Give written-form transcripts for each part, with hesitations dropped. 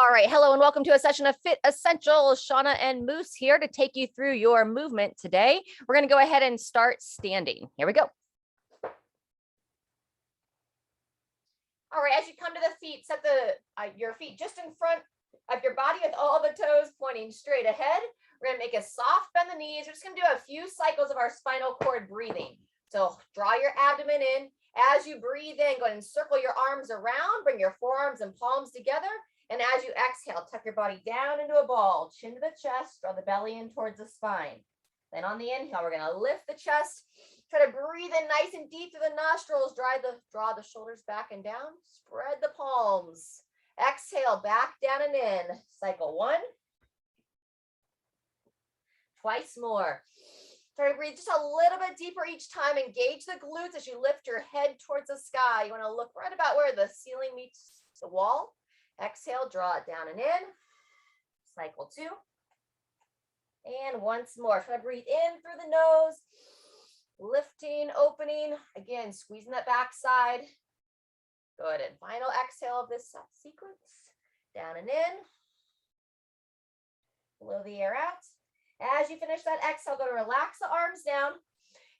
All right, hello and welcome to a session of Fit Essentials. Shauna and Moose here to take you through your movement today. We're going to go ahead and start standing. Here we go. All right, as you come to the feet, set your feet just in front of your body with all the toes pointing straight ahead. We're going to make a soft bend the knees. We're just going to do a few cycles of our spinal cord breathing. So draw your abdomen in. As you breathe in, go ahead and circle your arms around. Bring your forearms and palms together. And as you exhale, tuck your body down into a ball, chin to the chest, draw the belly in towards the spine. Then on the inhale, we're going to lift the chest. Try to breathe in nice and deep through the nostrils. Draw the shoulders back and down. Spread the palms. Exhale, back down and in. Cycle one. Twice more. Try to breathe just a little bit deeper each time. Engage the glutes as you lift your head towards the sky. You want to look right about where the ceiling meets the wall. Exhale, draw it down and in. Cycle two. And once more. Try to breathe in through the nose. Lifting, opening. Again, squeezing that back side. Good. And final exhale of this sequence. Down and in. Blow the air out. As you finish that exhale, go to relax the arms down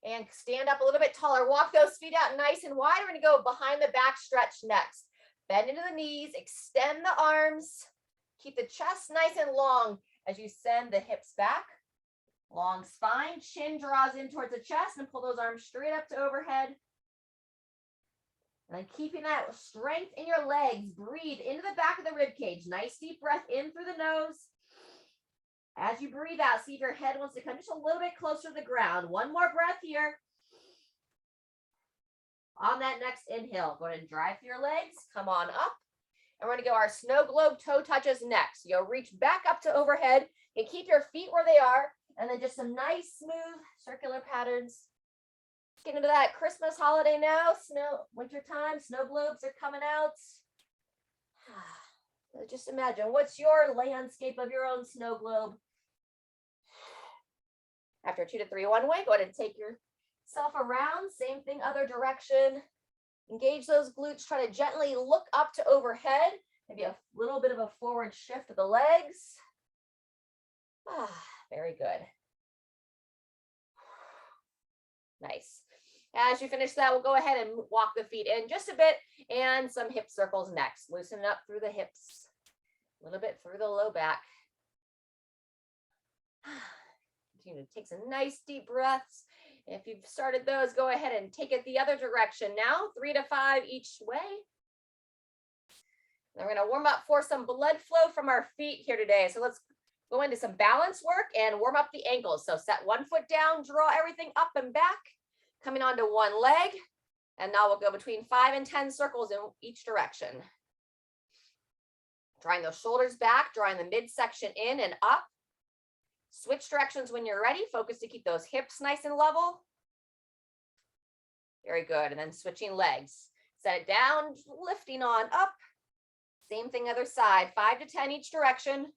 and stand up a little bit taller. Walk those feet out nice and wide. We're going to go behind the back stretch next. Bend into the knees, extend the arms, keep the chest nice and long as you send the hips back. Long spine, chin draws in towards the chest and pull those arms straight up to overhead. And then keeping that strength in your legs, breathe into the back of the rib cage. Nice deep breath in through the nose. As you breathe out, see if your head wants to come just a little bit closer to the ground. One more breath here. On that next inhale, go ahead and drive through your legs. Come on up. And we're going to go our snow globe toe touches next. You'll reach back up to overhead and keep your feet where they are. And then just some nice, smooth, circular patterns. Getting into that Christmas holiday now. Winter time, snow globes are coming out. So just imagine, what's your landscape of your own snow globe? After 2 to 3, one way, go ahead and take yourself around. Same thing, other direction. Engage those glutes. Try to gently look up to overhead. Maybe a little bit of a forward shift of the legs. Very good. Nice. As you finish that, we'll go ahead and walk the feet in just a bit and some hip circles next. Loosen up through the hips, a little bit through the low back. Continue to take some nice deep breaths. If you've started those, go ahead and take it the other direction now, 3 to 5 each way. Then we're going to warm up for some blood flow from our feet here today. So let's go into some balance work and warm up the ankles. So set one foot down, draw everything up and back, coming onto one leg. And now we'll go between 5 and 10 circles in each direction. Drawing those shoulders back, drawing the midsection in and up. Switch directions when you're ready. Focus to keep those hips nice and level. Very good. And then switching legs. Set it down, lifting on up. Same thing other side. 5 to 10 each direction.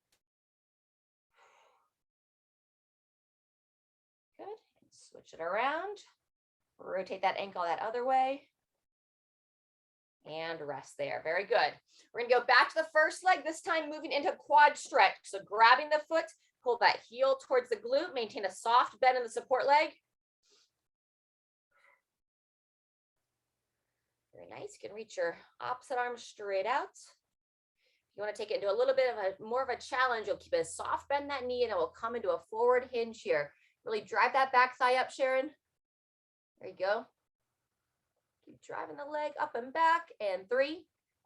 Good. And switch it around. Rotate that ankle that other way. And rest there. Very good. We're going to go back to the first leg, this time moving into quad stretch. So grabbing the foot, pull that heel towards the glute, maintain a soft bend in the support leg. Very nice. You can reach your opposite arm straight out. If you want to take it into a little bit of more of a challenge, you'll keep a soft bend in that knee and it will come into a forward hinge here. Really drive that back thigh up, Sharon. There you go. Keep driving the leg up and back. And 3,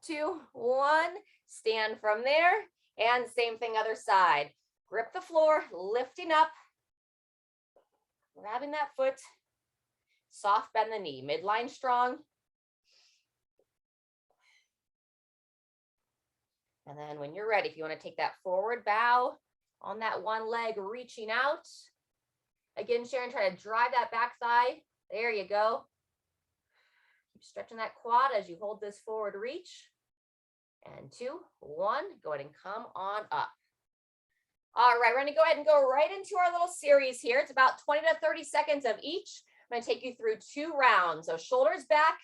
2, 1. Stand from there. And same thing other side. Grip the floor, lifting up. Grabbing that foot. Soft bend the knee. Midline strong. And then when you're ready, if you want to take that forward bow on that one leg, reaching out. Again, Sharon, try to drive that back thigh. There you go. Keep stretching that quad as you hold this forward reach. And 2, 1, go ahead and come on up. All right, we're going to go ahead and go right into our little series here. It's about 20 to 30 seconds of each. I'm going to take you through 2 rounds. So shoulders back,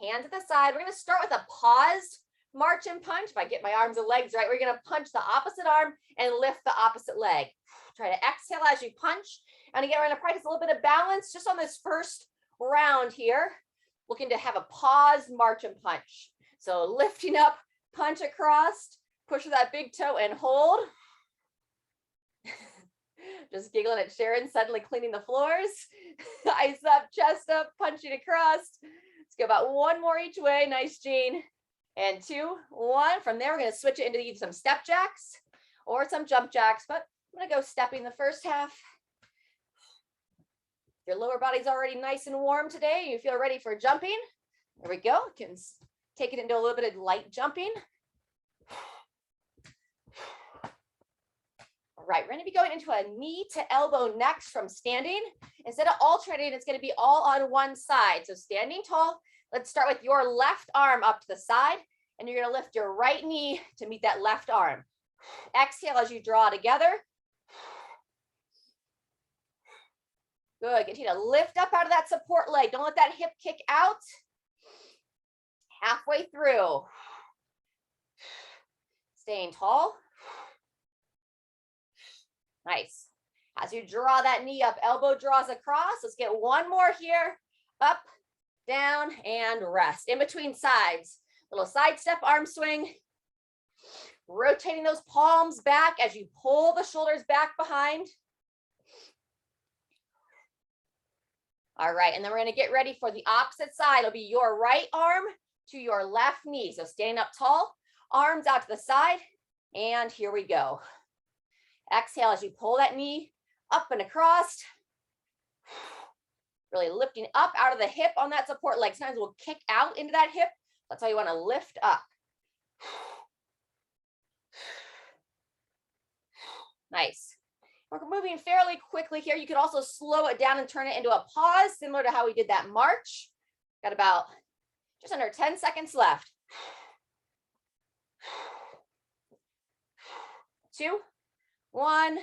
hand to the side. We're going to start with a paused march and punch. If I get my arms and legs right, we're going to punch the opposite arm and lift the opposite leg. Try to exhale as you punch. And again, we're going to practice a little bit of balance just on this first round here. Looking to have a pause, march and punch. So lifting up, punch across, push with that big toe and hold. Just giggling at Sharon, suddenly cleaning the floors. Eyes up, chest up, punching across. Let's go about one more each way. Nice, Jean. And 2, 1. From there, we're going to switch it into either some step jacks or some jump jacks, but I'm going to go stepping the first half. Your lower body's already nice and warm today. You feel ready for jumping. There we go. You can take it into a little bit of light jumping. All right, we're going to be going into a knee to elbow next from standing. Instead of alternating, it's going to be all on one side. So standing tall, let's start with your left arm up to the side, and you're going to lift your right knee to meet that left arm. Exhale as you draw together. Good. Continue to lift up out of that support leg. Don't let that hip kick out. Halfway through. Staying tall. Nice. As you draw that knee up, elbow draws across. Let's get one more here. Up, down, and rest. In between sides. Little side step, arm swing. Rotating those palms back as you pull the shoulders back behind. All right, and then we're going to get ready for the opposite side. It'll be your right arm to your left knee. So standing up tall, arms out to the side, and here we go. Exhale as you pull that knee up and across. Really lifting up out of the hip on that support leg. Sometimes we'll kick out into that hip. That's how you want to lift up. Nice. We're moving fairly quickly here. You could also slow it down and turn it into a pause, similar to how we did that march. Got about just under 10 seconds left. 2, 1,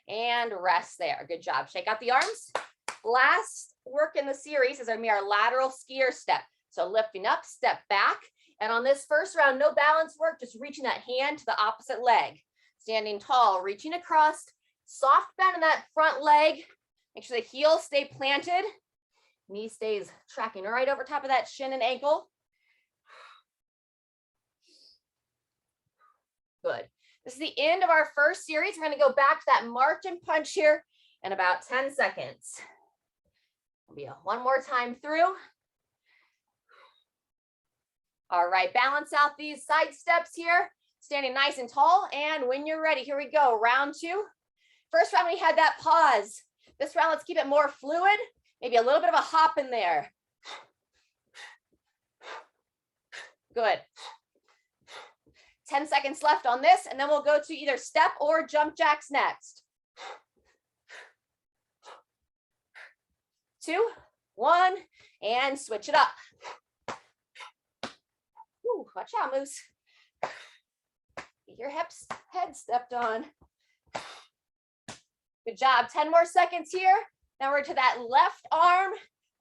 and rest there. Good job. Shake out the arms. Last work in the series is going to be our lateral skier step. So lifting up, step back. And on this first round, no balance work, just reaching that hand to the opposite leg. Standing tall, reaching across. Soft bend in that front leg. Make sure the heels stay planted. Knee stays tracking right over top of that shin and ankle. Good. This is the end of our first series. We're going to go back to that march and punch here in about 10 seconds. It'll be one more time through. All right, balance out these side steps here. Standing nice and tall. And when you're ready, here we go. Round 2. First round, we had that pause. This round, let's keep it more fluid. Maybe a little bit of a hop in there. Good. 10 seconds left on this, and then we'll go to either step or jump jacks next. 2, 1, and switch it up. Ooh, watch out, Moose. Get your head stepped on. Good job. 10 more seconds here. Now we're to that left arm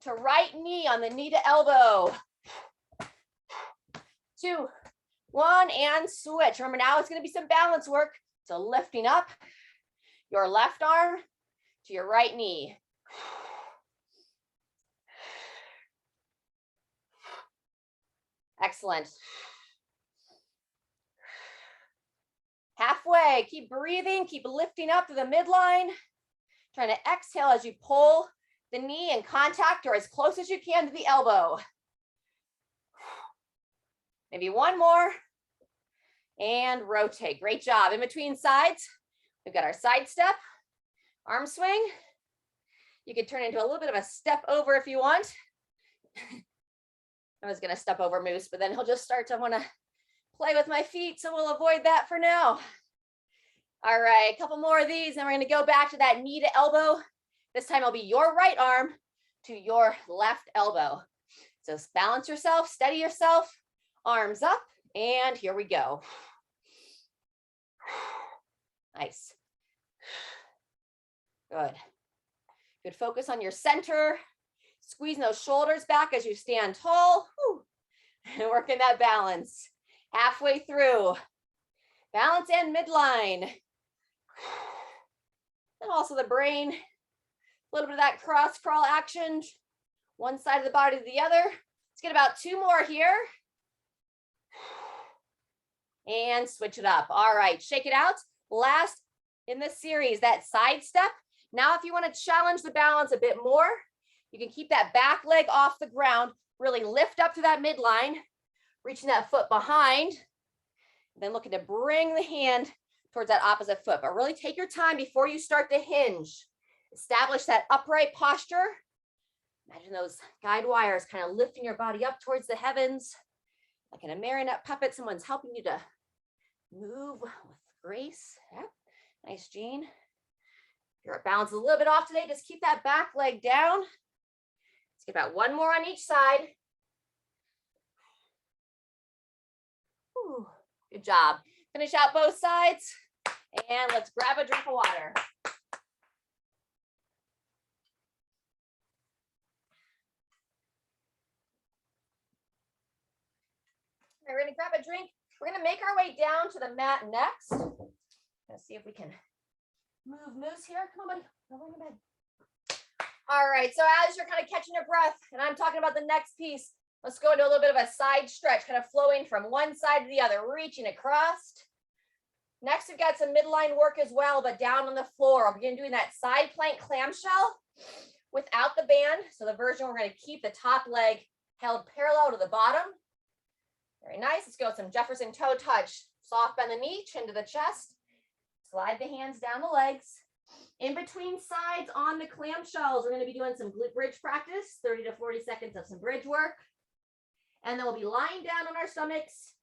to right knee on the knee to elbow. 2, 1, and switch. Remember, now it's going to be some balance work. So lifting up your left arm to your right knee. Excellent. Halfway, keep breathing, keep lifting up to the midline. Trying to exhale as you pull the knee in contact or as close as you can to the elbow. Maybe one more. And rotate. Great job. In between sides, we've got our side step, arm swing. You could turn into a little bit of a step over if you want. I was going to step over Moose, but then he'll just start to want to play with my feet, so we'll avoid that for now. All right, a couple more of these, and we're going to go back to that knee to elbow. This time it'll be your right arm to your left elbow. So balance yourself, steady yourself, arms up, and here we go. Nice. Good. Good focus on your center. Squeezing those shoulders back as you stand tall. Whew. And working that balance. Halfway through. Balance and midline. And also the brain. A little bit of that cross crawl action. One side of the body to the other. Let's get about 2 more here. And switch it up. All right, shake it out. Last in this series, that side step. Now, if you want to challenge the balance a bit more, you can keep that back leg off the ground, really lift up to that midline, reaching that foot behind, then looking to bring the hand towards that opposite foot. But really take your time before you start to hinge. Establish that upright posture. Imagine those guide wires kind of lifting your body up towards the heavens. Like in a marionette puppet, someone's helping you to move with grace. Yep. Nice, Jean. If your balance is a little bit off today, just keep that back leg down. Let's get about 1 more on each side. Whew. Good job. Finish out both sides. And let's grab a drink of water. All right, we're going to grab a drink. We're going to make our way down to the mat next. Let's see if we can move moose here. Come on, buddy. Go on to bed. All right, so as you're kind of catching your breath, and I'm talking about the next piece, let's go into a little bit of a side stretch, kind of flowing from one side to the other, reaching across. Next, we've got some midline work as well, but down on the floor. We're going to be doing that side plank clamshell without the band. So the version we're going to keep the top leg held parallel to the bottom. Very nice. Let's go with some Jefferson toe touch. Soft bend the knee, chin to the chest. Slide the hands down the legs. In between sides on the clamshells, we're going to be doing some glute bridge practice, 30 to 40 seconds of some bridge work. And then we'll be lying down on our stomachs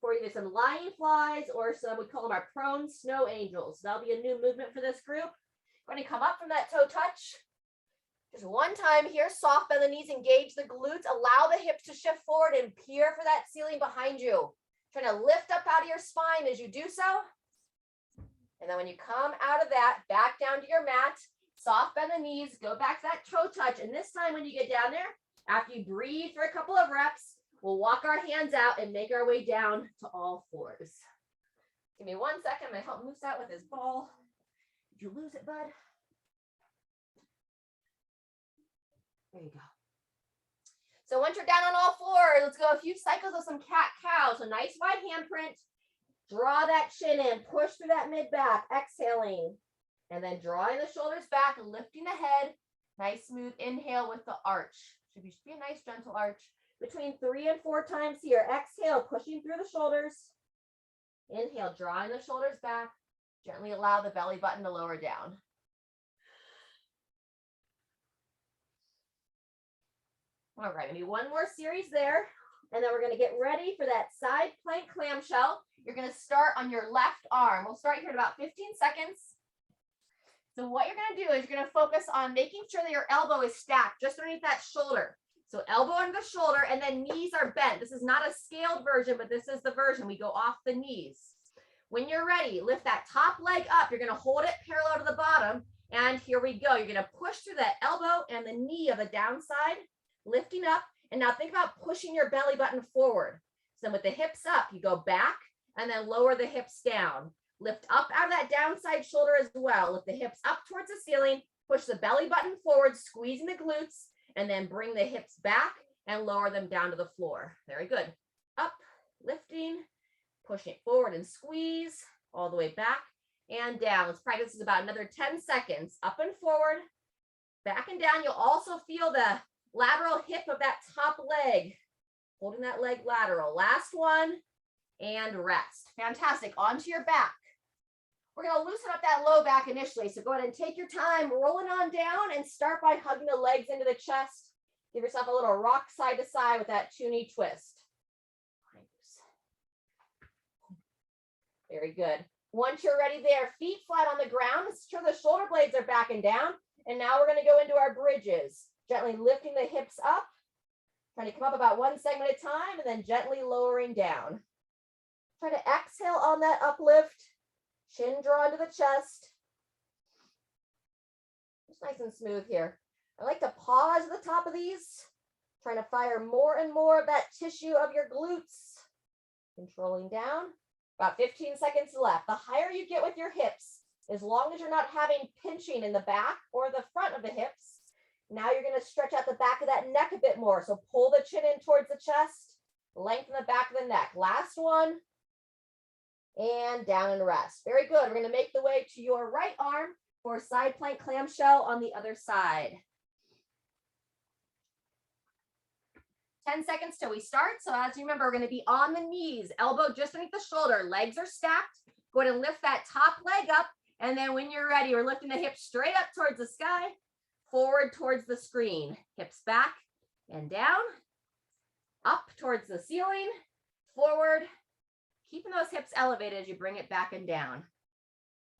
for either some lying flies or some, we call them our prone snow angels. That'll be a new movement for this group. We're going to come up from that toe touch. Just one time here, soft bend the knees, engage the glutes, allow the hips to shift forward and peer for that ceiling behind you. Trying to lift up out of your spine as you do so. And then when you come out of that, back down to your mat, soft bend the knees, go back to that toe touch. And this time when you get down there, after you breathe for a couple of reps, we'll walk our hands out and make our way down to all fours. Give me 1 second. I'm going to help Moose out with his ball. Did you lose it, bud? There you go. So once you're down on all fours, let's go a few cycles of some cat-cow. So nice wide handprint. Draw that chin in, push through that mid-back, exhaling. And then drawing the shoulders back, lifting the head. Nice smooth inhale with the arch. Should be a nice gentle arch. Between 3 and 4 times here. Exhale, pushing through the shoulders. Inhale, drawing the shoulders back. Gently allow the belly button to lower down. All right, maybe 1 more series there. And then we're going to get ready for that side plank clamshell. You're going to start on your left arm. We'll start here in about 15 seconds. So what you're going to do is you're going to focus on making sure that your elbow is stacked just underneath that shoulder. So elbow under the shoulder and then knees are bent. This is not a scaled version, but this is the version. We go off the knees. When you're ready, lift that top leg up. You're going to hold it parallel to the bottom. And here we go. You're going to push through that elbow and the knee of the downside, lifting up. And now think about pushing your belly button forward. So with the hips up, you go back and then lower the hips down. Lift up out of that downside shoulder as well. Lift the hips up towards the ceiling. Push the belly button forward, squeezing the glutes, and then bring the hips back and lower them down to the floor. Very good. Up, lifting, pushing it forward and squeeze all the way back and down. Let's practice this about another 10 seconds. Up and forward, back and down. You'll also feel the lateral hip of that top leg, holding that leg lateral. Last one, and rest. Fantastic. Onto your back. We're going to loosen up that low back initially. So go ahead and take your time, rolling on down, and start by hugging the legs into the chest. Give yourself a little rock side to side with that 2-knee twist. Very good. Once you're ready there, feet flat on the ground. Make sure the shoulder blades are back and down. And now we're going to go into our bridges. Gently lifting the hips up. Trying to come up about 1 segment at a time, and then gently lowering down. Try to exhale on that uplift. Chin drawn to the chest. Just nice and smooth here. I like to pause at the top of these, trying to fire more and more of that tissue of your glutes. Controlling down. About 15 seconds left. The higher you get with your hips, as long as you're not having pinching in the back or the front of the hips, now you're going to stretch out the back of that neck a bit more. So pull the chin in towards the chest, lengthen the back of the neck. Last one. And down and rest. Very good. We're going to make the way to your right arm for side plank clamshell on the other side. 10 seconds till we start. So as you remember, we're going to be on the knees, elbow just underneath the shoulder, legs are stacked. Go ahead and lift that top leg up. And then when you're ready, we're lifting the hips straight up towards the sky, forward towards the screen, hips back and down, up towards the ceiling, forward, keeping those hips elevated as you bring it back and down.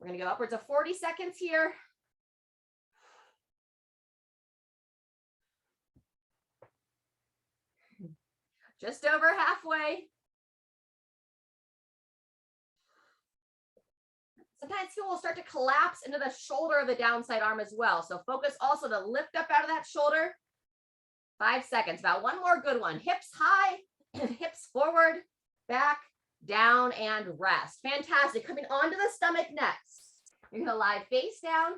We're going to go upwards of 40 seconds here. Just over halfway. Sometimes people will start to collapse into the shoulder of the downside arm as well. So focus also to lift up out of that shoulder. 5 seconds, about one more good one. Hips high, hips forward, back, down, and rest. Fantastic. Coming onto the stomach next. You're going to lie face down.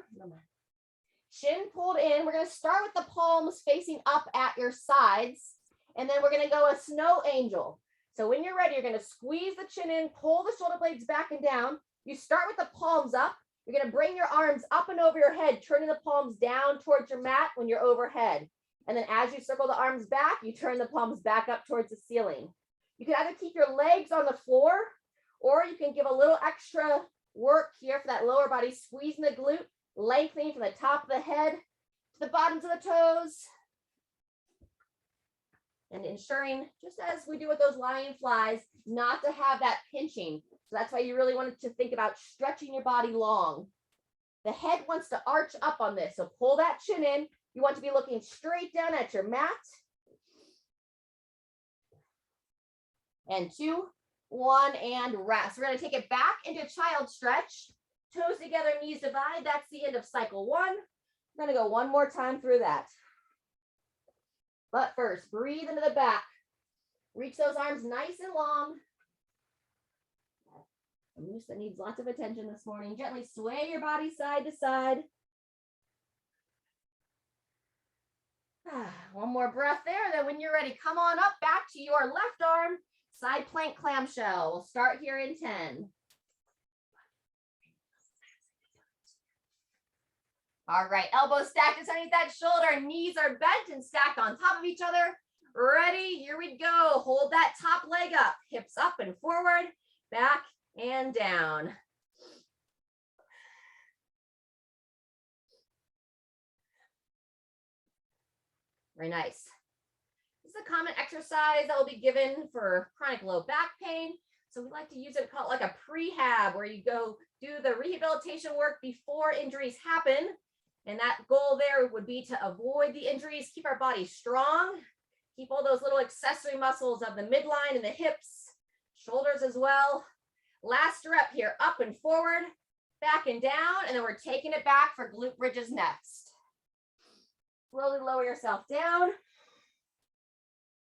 Shin pulled in. We're going to start with the palms facing up at your sides. And then we're going to go a snow angel. So when you're ready, you're going to squeeze the chin in, pull the shoulder blades back and down. You start with the palms up. You're going to bring your arms up and over your head, turning the palms down towards your mat when you're overhead. And then as you circle the arms back, you turn the palms back up towards the ceiling. You can either keep your legs on the floor, or you can give a little extra work here for that lower body, squeezing the glute, lengthening from the top of the head to the bottoms of the toes. And ensuring, just as we do with those lion flies, not to have that pinching. So that's why you really wanted to think about stretching your body long. The head wants to arch up on this. So pull that chin in. You want to be looking straight down at your mat. And 2, 1, and rest. We're going to take it back into child stretch. Toes together, knees divide. That's the end of cycle 1. We're going to go one more time through that. But first, breathe into the back. Reach those arms nice and long. A moose that needs lots of attention this morning. Gently sway your body side to side. One more breath there. Then when you're ready, come on up back to your left arm. Side plank clamshell. We'll start here in 10. All right, elbows stacked underneath that shoulder. Knees are bent and stacked on top of each other. Ready? Here we go. Hold that top leg up. Hips up and forward, back and down. Very nice. This is a common exercise that will be given for chronic low back pain. So we like to use it, call it like a prehab, where you go do the rehabilitation work before injuries happen. And that goal there would be to avoid the injuries, keep our body strong, keep all those little accessory muscles of the midline and the hips, shoulders as well. Last rep here, up and forward, back and down, and then we're taking it back for glute bridges next. Slowly lower yourself down.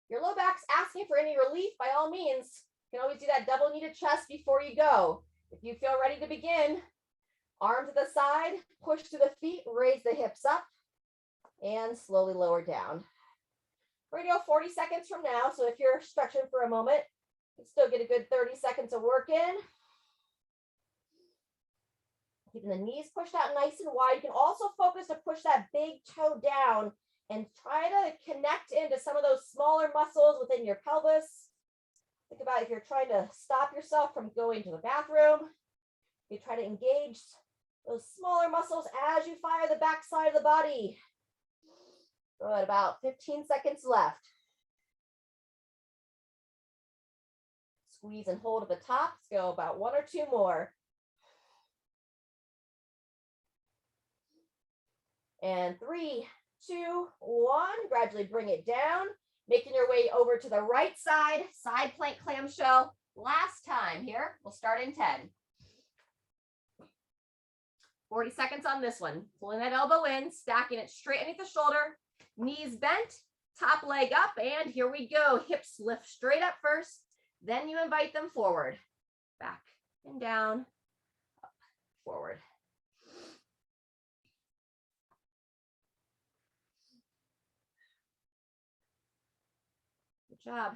Your low back's asking for any relief, by all means. You can always do that double knee to chest before you go. If you feel ready to begin, arm to the side, push to the feet, raise the hips up, and slowly lower down. We're going to go 40 seconds from now, so if you're stretching for a moment, you can still get a good 30 seconds of work in. Keeping the knees pushed out nice and wide. You can also focus to push that big toe down and try to connect into some of those smaller muscles within your pelvis. Think about if you're trying to stop yourself from going to the bathroom. You try to engage those smaller muscles as you fire the back side of the body. Good, about 15 seconds left. Squeeze and hold at the top. Let's go about 1 or 2 more. And 3, 2, 1. Gradually bring it down, making your way over to the right side, side plank clamshell. Last time here. We'll start in 10. 40 seconds on this one. Pulling that elbow in, stacking it straight underneath the shoulder, knees bent, top leg up, and here we go. Hips lift straight up first, Then you invite them forward, back and down, up, forward. Good job.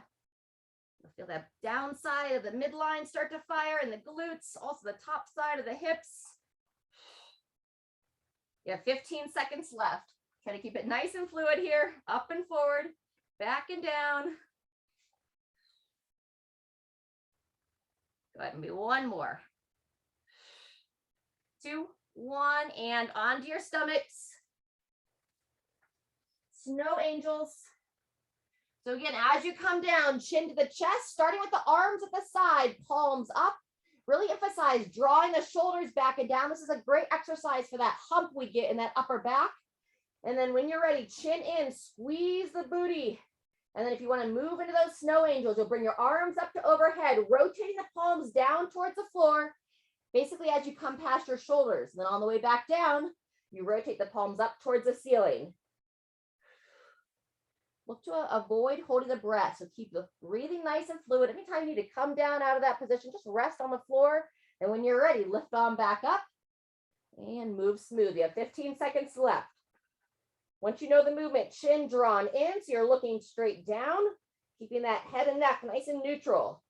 Feel that downside of the midline start to fire and the glutes, also the top side of the hips. You have 15 seconds left. Try to keep it nice and fluid here, up and forward, back and down. Go ahead and do one more. 2, 1, and onto your stomachs. Snow angels. So again, as you come down, chin to the chest, starting with the arms at the side, palms up. Really emphasize drawing the shoulders back and down. This is a great exercise for that hump we get in that upper back. And then when you're ready, chin in, squeeze the booty. And then if you want to move into those snow angels, you'll bring your arms up to overhead, rotating the palms down towards the floor, basically as you come past your shoulders. And then on the way back down, you rotate the palms up towards the ceiling. Look to avoid holding the breath. So keep the breathing nice and fluid. Anytime you need to come down out of that position, just rest on the floor. And when you're ready, lift on back up and move smooth. You have 15 seconds left. Once you know the movement, chin drawn in, so you're looking straight down, keeping that head and neck nice and neutral.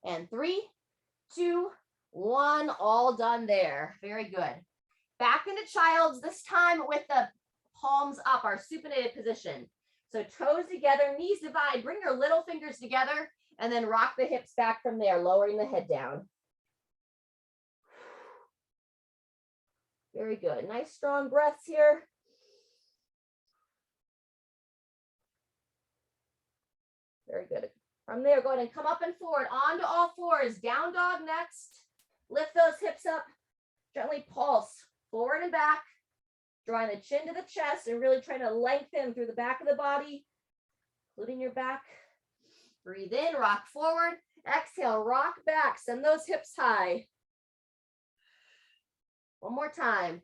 And 3, 2, 1, all done there. Very good. Back into child's, this time with the palms up, our supinated position. So toes together, knees divide, bring your little fingers together, and then rock the hips back from there, lowering the head down. Very good. Nice strong breaths here. Very good. From there, go ahead and come up and forward, onto all fours, down dog next. Lift those hips up, gently pulse forward and back, drawing the chin to the chest and really trying to lengthen through the back of the body, including your back. Breathe in, rock forward. Exhale, rock back, send those hips high. One more time.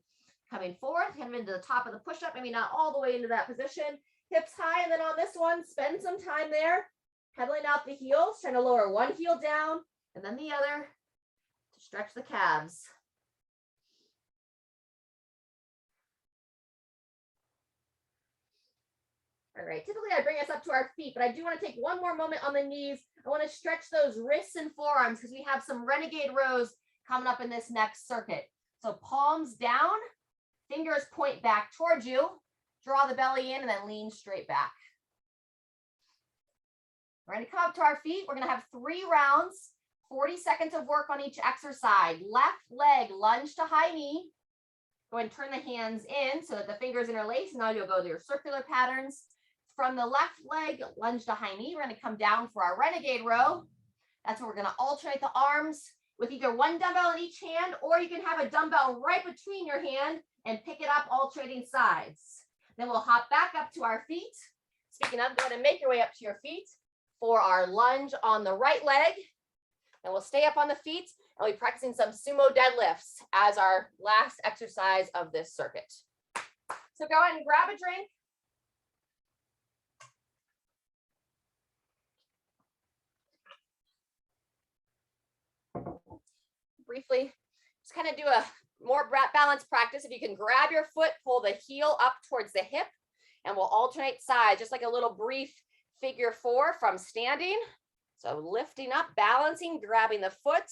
Coming forward, kind of into the top of the push-up, maybe not all the way into that position. Hips high, and then on this one, spend some time there, pedaling out the heels, trying to lower one heel down, and then the other to stretch the calves. All right, typically I bring us up to our feet, but I do want to take one more moment on the knees. I want to stretch those wrists and forearms because we have some Renegade Rows coming up in this next circuit. So palms down, fingers point back towards you, draw the belly in and then lean straight back. We're going to come up to our feet. We're going to have 3 rounds, 40 seconds of work on each exercise. Left leg, lunge to high knee. Go ahead and turn the hands in so that the fingers interlace. Now you'll go to your circular patterns. From the left leg, lunge to high knee. We're going to come down for our Renegade Row. That's where we're going to alternate the arms with either one dumbbell in each hand, or you can have a dumbbell right between your hand and pick it up alternating sides. Then we'll hop back up to our feet. Speaking of, go ahead and make your way up to your feet for our lunge on the right leg. And we'll stay up on the feet and we'll be practicing some sumo deadlifts as our last exercise of this circuit. So go ahead and grab a drink. Briefly, just kind of do a more balanced practice. If you can grab your foot, pull the heel up towards the hip, and we'll alternate sides, just like a little brief figure 4 from standing. So lifting up, balancing, grabbing the foot.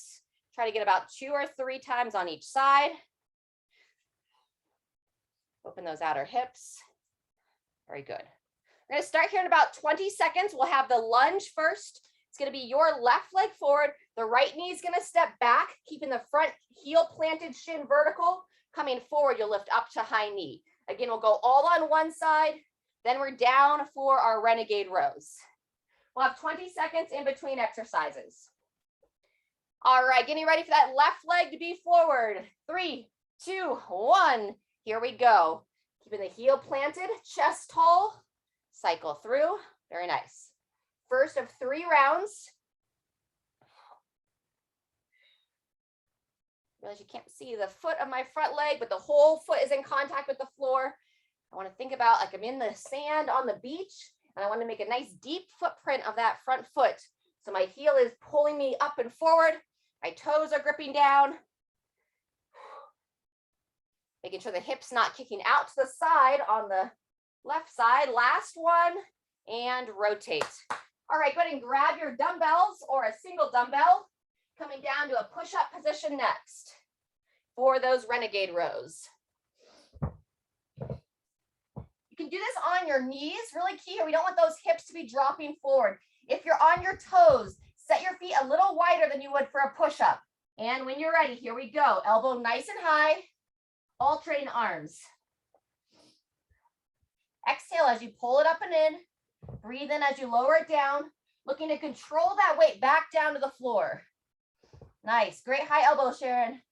Try to get about 2 or 3 times on each side. Open those outer hips. Very good. We're going to start here in about 20 seconds. We'll have the lunge first. It's going to be your left leg forward. The right knee is going to step back, keeping the front heel planted, shin vertical. Coming forward, you'll lift up to high knee. Again, we'll go all on one side. Then we're down for our Renegade Rows. We'll have 20 seconds in between exercises. All right, getting ready for that left leg to be forward. 3, 2, 1. Here we go. Keeping the heel planted, chest tall. Cycle through. Very nice. First of 3 rounds. Realize you can't see the foot of my front leg, but the whole foot is in contact with the floor. I want to think about like I'm in the sand on the beach, and I want to make a nice deep footprint of that front foot. So my heel is pulling me up and forward. My toes are gripping down. Making sure the hip's not kicking out to the side on the left side. Last one, and rotate. All right, go ahead and grab your dumbbells or a single dumbbell. Coming down to a push-up position next for those Renegade rows. You can do this on your knees, really key here. We don't want those hips to be dropping forward. If you're on your toes, set your feet a little wider than you would for a push-up. And when you're ready, here we go. Elbow nice and high, alternating arms. Exhale as you pull it up and in. Breathe in as you lower it down, looking to control that weight back down to the floor. Nice, great high elbow, Sharon.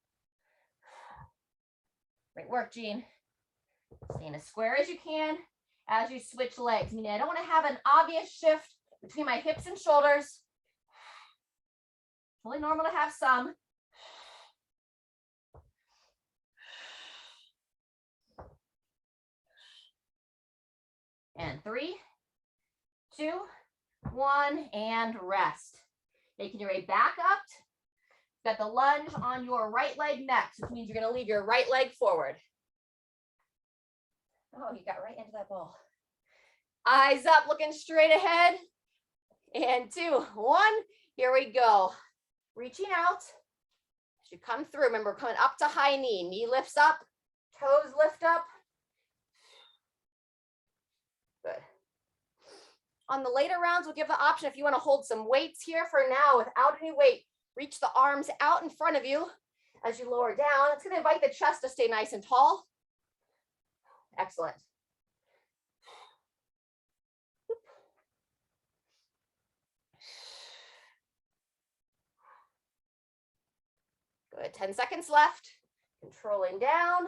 Great work, Jean. Staying as square as you can as you switch legs. Meaning I don't want to have an obvious shift between my hips and shoulders. Totally normal to have some. And 3, 2, 1, and rest. Making your way back up. Got the lunge on your right leg next, which means you're going to leave your right leg forward. Oh, you got right into that ball. Eyes up, looking straight ahead. And 2, 1, here we go. Reaching out. As you come through, remember, we're coming up to high knee. Knee lifts up, toes lift up. Good. On the later rounds, we'll give the option if you want to hold some weights here. For now, without any weight, reach the arms out in front of you as you lower down. It's going to invite the chest to stay nice and tall. Excellent. Good. 10 seconds left. Controlling down,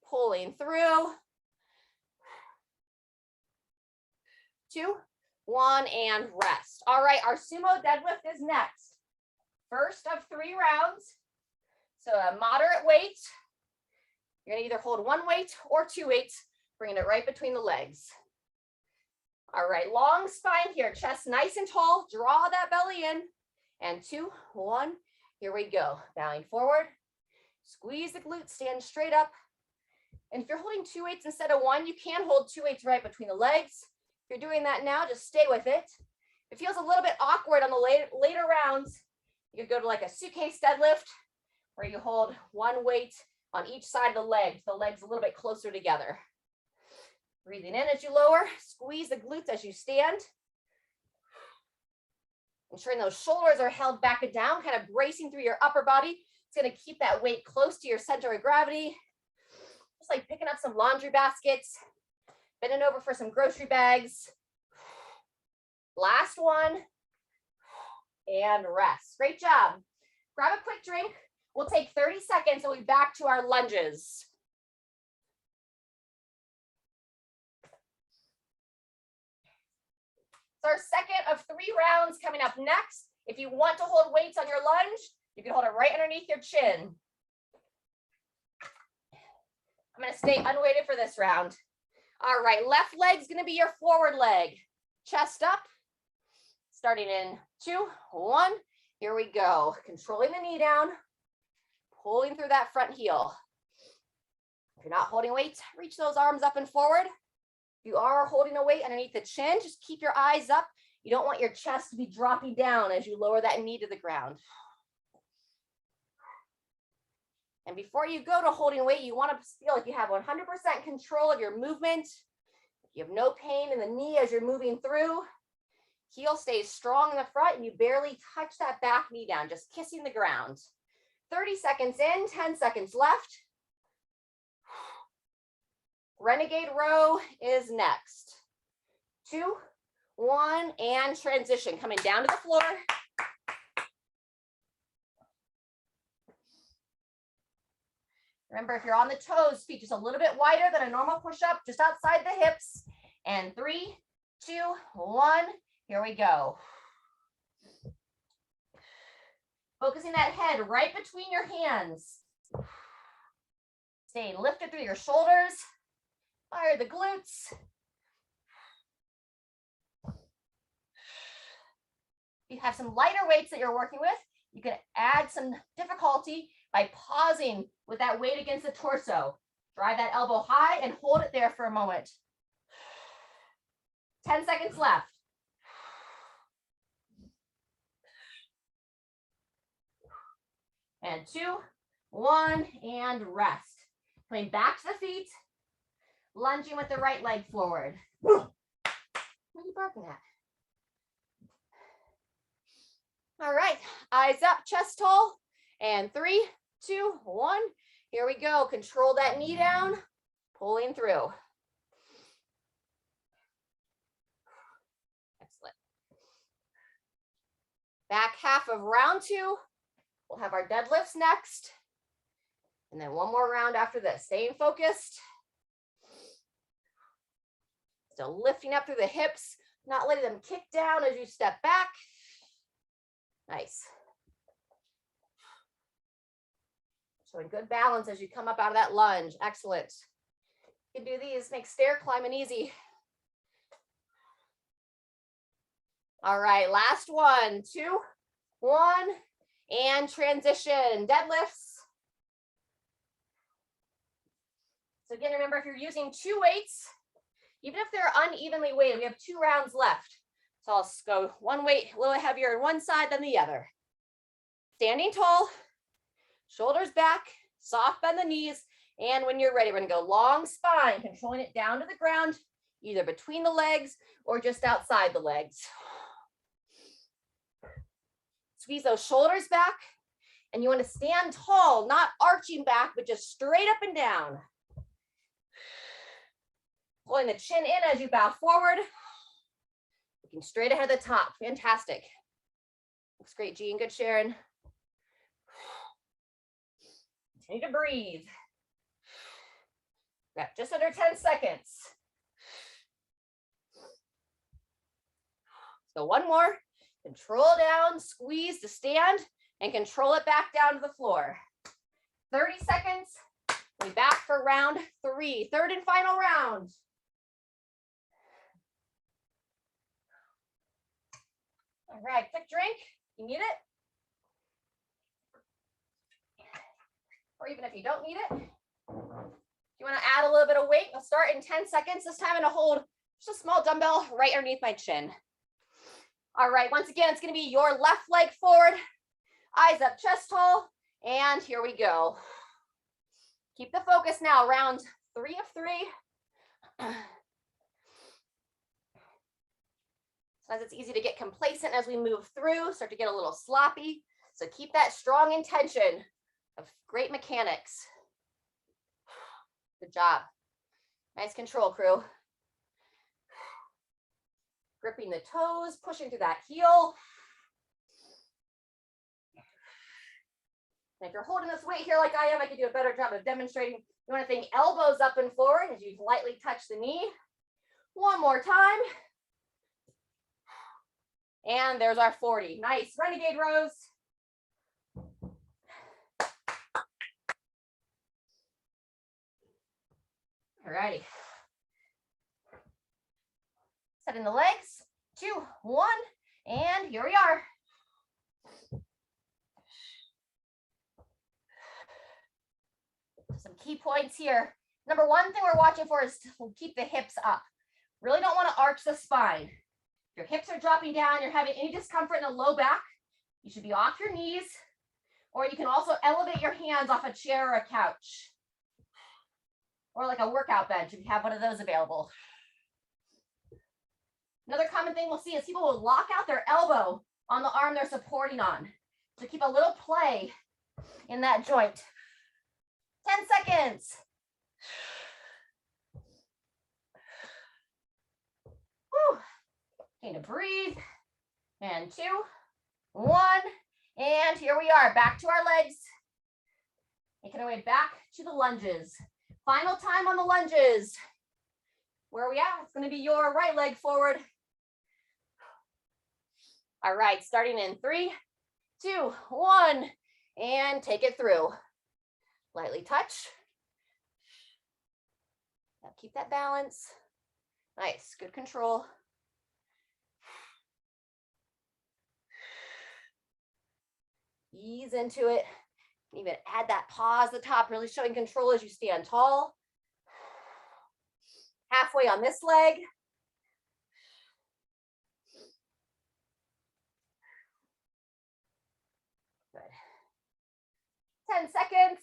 pulling through. 2, 1, and rest. All right, our sumo deadlift is next. First of 3 rounds. So a moderate weight. You're going to either hold 1 weight or 2 weights, bringing it right between the legs. All right, long spine here, chest nice and tall. Draw that belly in. And 2, 1, here we go. Bowing forward. Squeeze the glutes, stand straight up. And if you're holding 2 weights instead of 1, you can hold 2 weights right between the legs. If you're doing that now, just stay with it. If it feels a little bit awkward on the later rounds, you could go to like a suitcase deadlift where you hold 1 weight on each side of the leg. The legs a little bit closer together. Breathing in as you lower, squeeze the glutes as you stand. Ensuring those shoulders are held back and down, kind of bracing through your upper body. It's going to keep that weight close to your center of gravity. Just like picking up some laundry baskets, bending over for some grocery bags. Last one, and rest. Great job. Grab a quick drink. We'll take 30 seconds and we'll be back to our lunges. So our second of 3 rounds coming up next. If you want to hold weights on your lunge, you can hold it right underneath your chin. I'm going to stay unweighted for this round. All right, left leg's going to be your forward leg. Chest up. Starting in 2, 1. Here we go. Controlling the knee down. Pulling through that front heel. If you're not holding weights, reach those arms up and forward. If you are holding a weight underneath the chin, just keep your eyes up. You don't want your chest to be dropping down as you lower that knee to the ground. And before you go to holding weight, you want to feel like you have 100% control of your movement. You have no pain in the knee as you're moving through. Heel stays strong in the front and you barely touch that back knee down, just kissing the ground. 30 seconds in, 10 seconds left. Renegade row is next. 2, 1, and transition. Coming down to the floor. Remember, if you're on the toes, feet just a little bit wider than a normal push-up, just outside the hips. And 3, 2, 1, here we go. Focusing that head right between your hands. Staying lifted through your shoulders. Fire the glutes. If you have some lighter weights that you're working with, you can add some difficulty by pausing with that weight against the torso. Drive that elbow high and hold it there for a moment. 10 seconds left. And 2, 1, and rest. Coming back to the feet, lunging with the right leg forward. What are you barking at? All right, eyes up, chest tall, and 3, 2, 1. Here we go. Control that knee down, pulling through. Excellent. Back half of round 2. We'll have our deadlifts next. And then one more round after this. Staying focused. Still lifting up through the hips, not letting them kick down as you step back. Nice. Showing good balance as you come up out of that lunge. Excellent. You can do these, make stair climbing easy. All right, last one, 2, 1, and transition, deadlifts. So again, remember, if you're using 2 weights, even if they're unevenly weighted, we have 2 rounds left. So I'll go one weight a little heavier on one side than the other. Standing tall, shoulders back, soft bend the knees, and when you're ready, we're gonna go long spine, controlling it down to the ground, either between the legs or just outside the legs. Squeeze those shoulders back, and you wanna stand tall, not arching back, but just straight up and down. Pulling the chin in as you bow forward. Looking straight ahead of the top. Fantastic. Looks great, Jean. Good, Sharon. Continue to breathe. Got just under 10 seconds. So one more. Control down, squeeze to stand, and control it back down to the floor. 30 seconds. We'll be back for round 3, third and final round. All right, quick drink. You need it? Or even if you don't need it, if you want to add a little bit of weight, I'll start in 10 seconds. This time I'm going to hold just a small dumbbell right underneath my chin. All right, once again, it's going to be your left leg forward, eyes up, chest tall, and here we go. Keep the focus now, round 3 of 3. Sometimes it's easy to get complacent as we move through, start to get a little sloppy. So keep that strong intention of great mechanics. Good job. Nice control, crew. Gripping the toes, pushing through that heel. And if you're holding this weight here like I am, I could do a better job of demonstrating. You want to think elbows up and forward as you lightly touch the knee. One more time. And there's our 40. Nice. Renegade rows. All righty. Setting the legs. 2, 1, and here we are. Some key points here. Number 1 thing we're watching for is to keep the hips up. Really don't want to arch the spine. If your hips are dropping down, you're having any discomfort in the low back, you should be off your knees, or you can also elevate your hands off a chair or a couch, or like a workout bench if you have one of those available. Another common thing we'll see is people will lock out their elbow on the arm they're supporting on. So keep a little play in that joint. 10 seconds. Whew. Okay, to breathe. And 2, 1, and here we are, back to our legs. Making our way back to the lunges. Final time on the lunges. Where are we at? It's going to be your right leg forward. All right, starting in 3, 2, 1, and take it through. Lightly touch. Now Keep that balance. Nice, good control. Ease into it. Even add that pause at the top, really showing control as you stand tall. Halfway on this leg. Good. 10 seconds.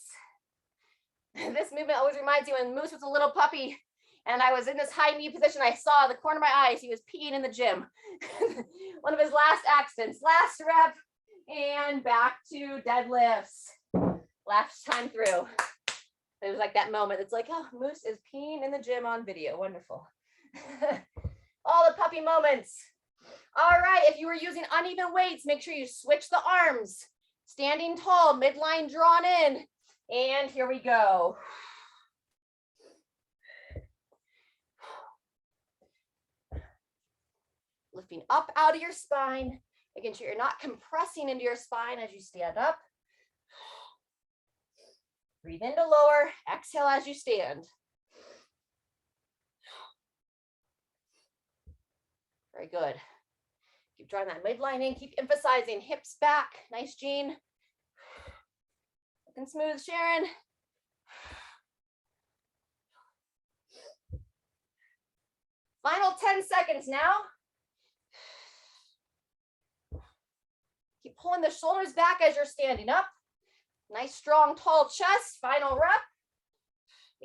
This movement always reminds you when Moose was a little puppy and I was in this high knee position. I saw the corner of my eyes. He was peeing in the gym. One of his last accidents. Last rep and back to deadlifts. Last time through. It was like that moment. It's like, oh, Moose is peeing in the gym on video. Wonderful. All the puppy moments. All right, if you were using uneven weights, make sure you switch the arms. Standing tall, midline drawn in. And here we go. Lifting up out of your spine, making sure you're not compressing into your spine as you stand up. Breathe into lower, exhale as you stand. Very good. Keep drawing that midline in, keep emphasizing hips back. Nice, Jean. Looking smooth, Sharon. Final 10 seconds now. Keep pulling the shoulders back as you're standing up. Nice, strong, tall chest. Final rep.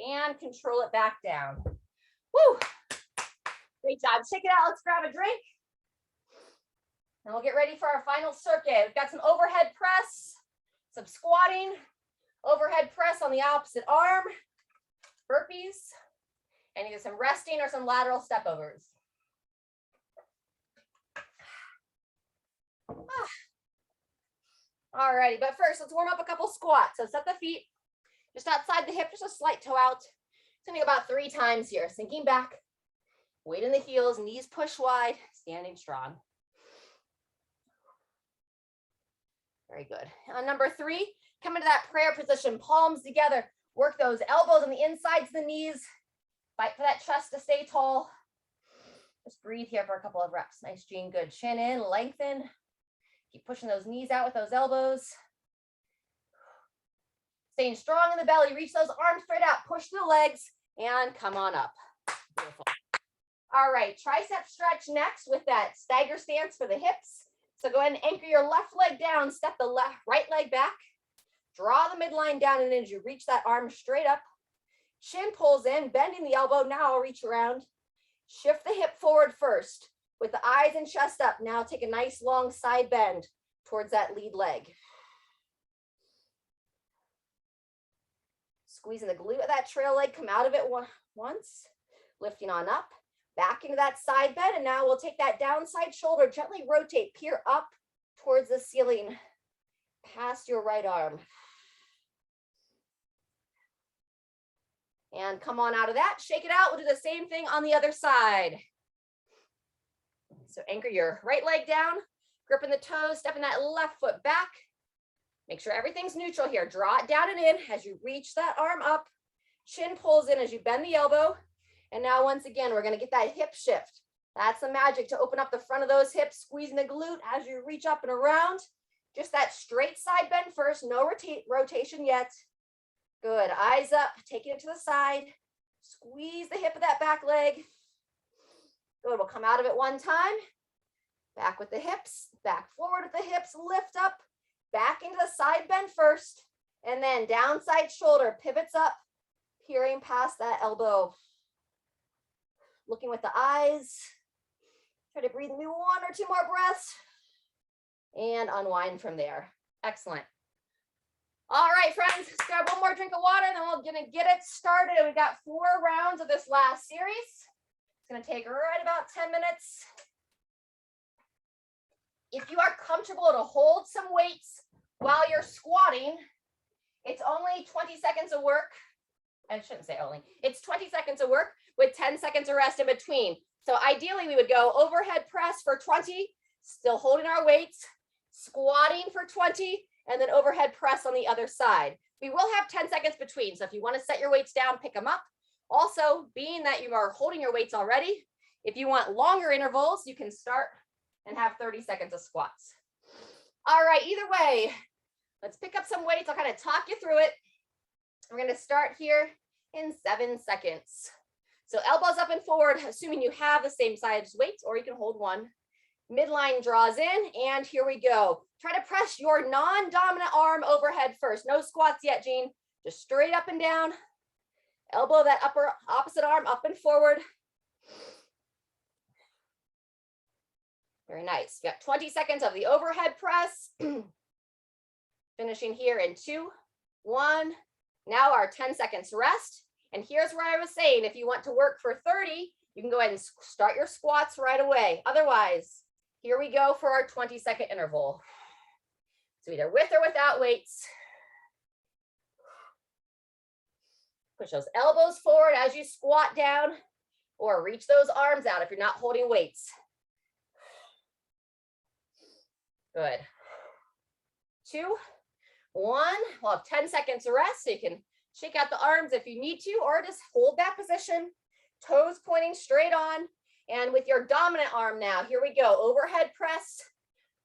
And control it back down. Woo! Great job. Check it out. Let's grab a drink. And we'll get ready for our final circuit. We've got some overhead press, some squatting, overhead press on the opposite arm, burpees, and either some resting or some lateral step overs. All righty, but first let's warm up a couple squats. So set the feet just outside the hip, just a slight toe out. It's gonna go about 3 times here. Sinking back, weight in the heels, knees push wide, standing strong. Very good. On number 3, come into that prayer position, palms together. Work those elbows on the insides of the knees. Fight for that chest to stay tall. Just breathe here for a couple of reps. Nice, Jean, good. Chin in, lengthen. Keep pushing those knees out with those elbows. Staying strong in the belly. Reach those arms straight out. Push the legs and come on up. Beautiful. All right, tricep stretch next with that stagger stance for the hips. So go ahead and anchor your left leg down. Step the right leg back. Draw the midline down, and as you reach that arm straight up, chin pulls in, bending the elbow. Now I'll reach around. Shift the hip forward first. With the eyes and chest up, now take a nice long side bend towards that lead leg. Squeezing the glute of that trail leg, come out of it once, lifting on up, back into that side bend, and now we'll take that downside shoulder, gently rotate, peer up towards the ceiling, past your right arm. And come on out of that, shake it out, we'll do the same thing on the other side. So anchor your right leg down, gripping the toes, stepping that left foot back. Make sure everything's neutral here. Draw it down and in as you reach that arm up. Chin pulls in as you bend the elbow. And now once again, we're going to get that hip shift. That's the magic to open up the front of those hips, squeezing the glute as you reach up and around. Just that straight side bend first, no rotation yet. Good, eyes up, taking it to the side. Squeeze the hip of that back leg. Good, we'll come out of it one time. Back with the hips, back forward with the hips, lift up, back into the side bend first, and then downside shoulder, pivots up, peering past that elbow. Looking with the eyes. Try to breathe maybe 1 or 2 more breaths, and unwind from there. Excellent. All right, friends, let's grab 1 more drink of water, and then we're gonna get it started. We've got 4 rounds of this last series. It's going to take right about 10 minutes. If you are comfortable to hold some weights while you're squatting, it's only 20 seconds of work. I shouldn't say only. It's 20 seconds of work with 10 seconds of rest in between. So ideally, we would go overhead press for 20, still holding our weights, squatting for 20, and then overhead press on the other side. We will have 10 seconds between. So if you want to set your weights down, pick them up. Also, being that you are holding your weights already, if you want longer intervals, you can start and have 30 seconds of squats. All right, either way, let's pick up some weights. I'll kind of talk you through it. We're going to start here in 7 seconds. So elbows up and forward, assuming you have the same size weights, or you can hold one. Midline draws in, and here we go. Try to press your non-dominant arm overhead first. No squats yet, Jean. Just straight up and down. Elbow that upper opposite arm up and forward. Very nice. You got 20 seconds of the overhead press. Finishing here in 2, 1. Now our 10 seconds rest. And here's where I was saying, if you want to work for 30, you can go ahead and start your squats right away. Otherwise, here we go for our 20-second interval. So either with or without weights. Push those elbows forward as you squat down, or reach those arms out if you're not holding weights. Good. 2, 1. We'll have 10 seconds of rest, so you can shake out the arms if you need to, or just hold that position, toes pointing straight on. And with your dominant arm now, here we go. Overhead press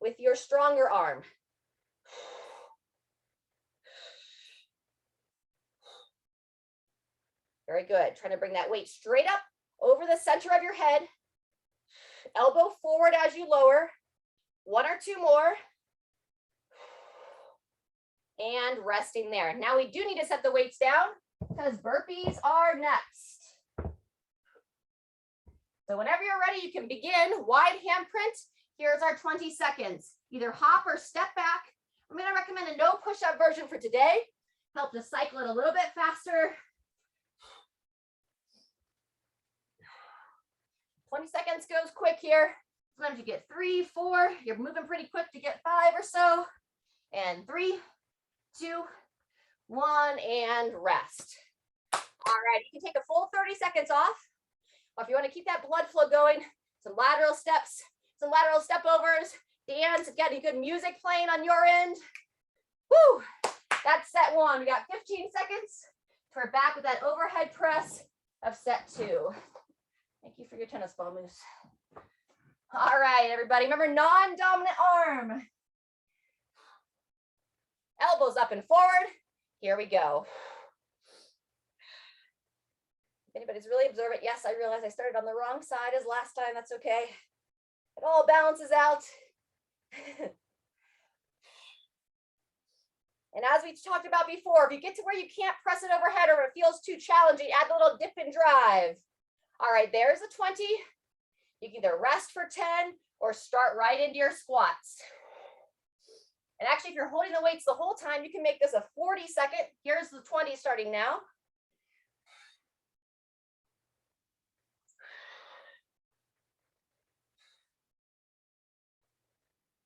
with your stronger arm. Very good. Trying to bring that weight straight up over the center of your head. Elbow forward as you lower. 1 or 2 more. And resting there. Now we do need to set the weights down because burpees are next. So whenever you're ready, you can begin. Wide handprint. Here's our 20 seconds. Either hop or step back. I'm going to recommend a no push-up version for today. Help to cycle it a little bit faster. 20 seconds goes quick here. Sometimes you get 3, 4. You're moving pretty quick to get 5 or so. And 3, 2, 1, and rest. All right, you can take a full 30 seconds off. Or if you want to keep that blood flow going, some lateral steps, some lateral step overs, dance, getting good music playing on your end. Woo! That's set 1. We got 15 seconds. We're back with that overhead press of set 2. Thank you for your tennis ball moves. All right, everybody. Remember, non-dominant arm. Elbows up and forward. Here we go. If anybody's really observant, yes, I realize I started on the wrong side as last time. That's okay. It all balances out. And as we talked about before, if you get to where you can't press it overhead or it feels too challenging, add a little dip and drive. All right, there's a 20. You can either rest for 10 or start right into your squats. And actually, if you're holding the weights the whole time, you can make this a 40-second. Here's the 20 starting now.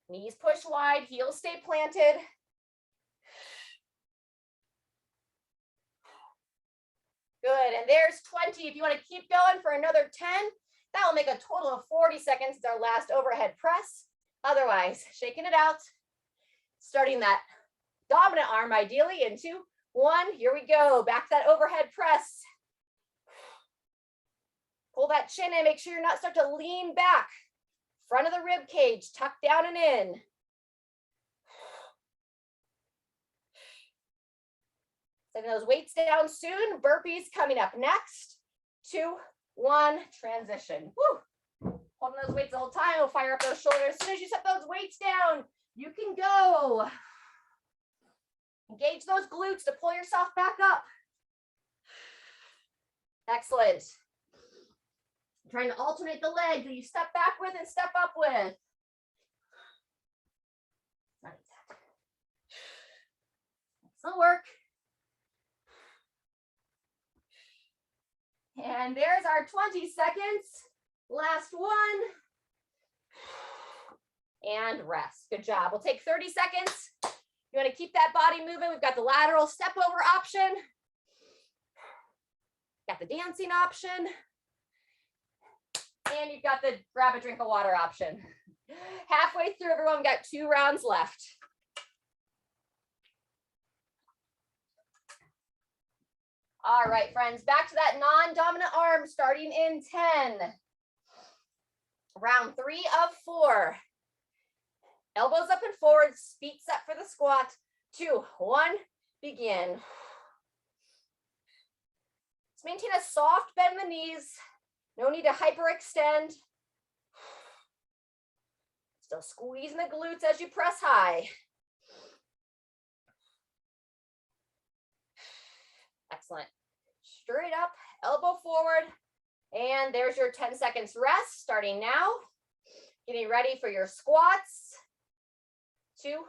Knees push wide, heels stay planted. Good, and there's 20. If you want to keep going for another 10, that will make a total of 40 seconds. It's our last overhead press. Otherwise, shaking it out. Starting that dominant arm, ideally, in 2, 1. Here we go. Back to that overhead press. Pull that chin in. Make sure you're not start to lean back. Front of the rib cage, tuck down and in. Setting those weights down soon. Burpees coming up next. 2, 1, transition. Woo! Holding those weights the whole time. We'll fire up those shoulders. As soon as you set those weights down, you can go. Engage those glutes to pull yourself back up. Excellent. Trying to alternate the legs that you step back with and step up with. Excellent work. And there's our 20 seconds. Last one. And rest. Good job. We'll take 30 seconds. You want to keep that body moving. We've got the lateral step over option. Got the dancing option. And you've got the grab a drink of water option. Halfway through, everyone, we've got 2 rounds left. All right, friends, back to that non-dominant arm starting in 10. Round 3 of 4. Elbows up and forward, feet set for the squat. 2, 1, begin. Let's maintain a soft bend in the knees. No need to hyperextend. Still squeezing the glutes as you press high. Excellent. Straight up, elbow forward. And there's your 10 seconds rest starting now. Getting ready for your squats. 2,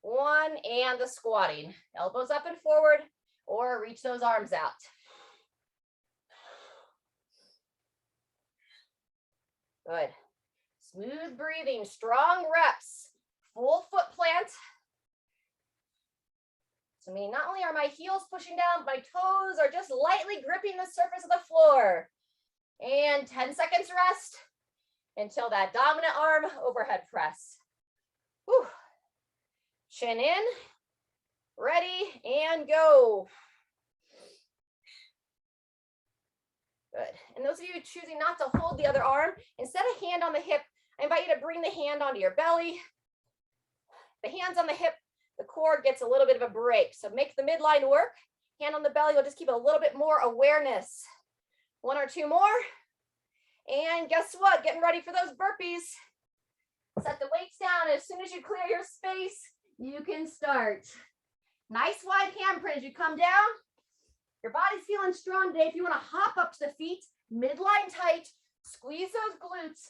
1, and the squatting. Elbows up and forward, or reach those arms out. Good. Smooth breathing, strong reps, full foot plant. So not only are my heels pushing down, my toes are just lightly gripping the surface of the floor. And 10 seconds rest until that dominant arm overhead press. Whew. Chin in, ready, and go. Good. And those of you choosing not to hold the other arm, instead of hand on the hip, I invite you to bring the hand onto your belly. The hands on the hip, the core gets a little bit of a break. So make the midline work. Hand on the belly will just keep a little bit more awareness. 1 or 2 more. And guess what? Getting ready for those burpees. Set the weights down. As soon as you clear your space, you can start. Nice wide handprint as you come down. Your body's feeling strong today. If you want to hop up to the feet, midline tight, squeeze those glutes.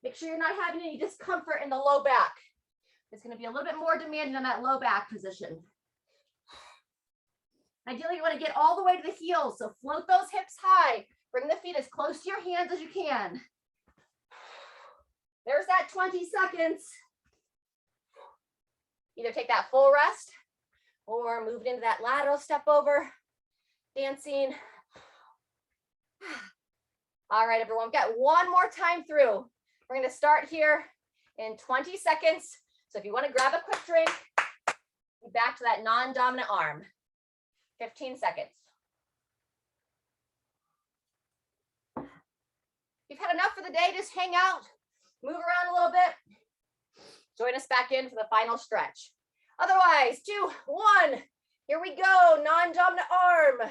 Make sure you're not having any discomfort in the low back. It's going to be a little bit more demanding on that low back position. Ideally, you want to get all the way to the heels. So float those hips high. Bring the feet as close to your hands as you can. There's that 20 seconds. Either take that full rest or move into that lateral step over. Dancing. All right, everyone, we've got one more time through. We're going to start here in 20 seconds. So if you want to grab a quick drink, be back to that non-dominant arm. 15 seconds. If you've had enough for the day, just hang out, move around a little bit. Join us back in for the final stretch. Otherwise, 2, 1, here we go, non-dominant arm.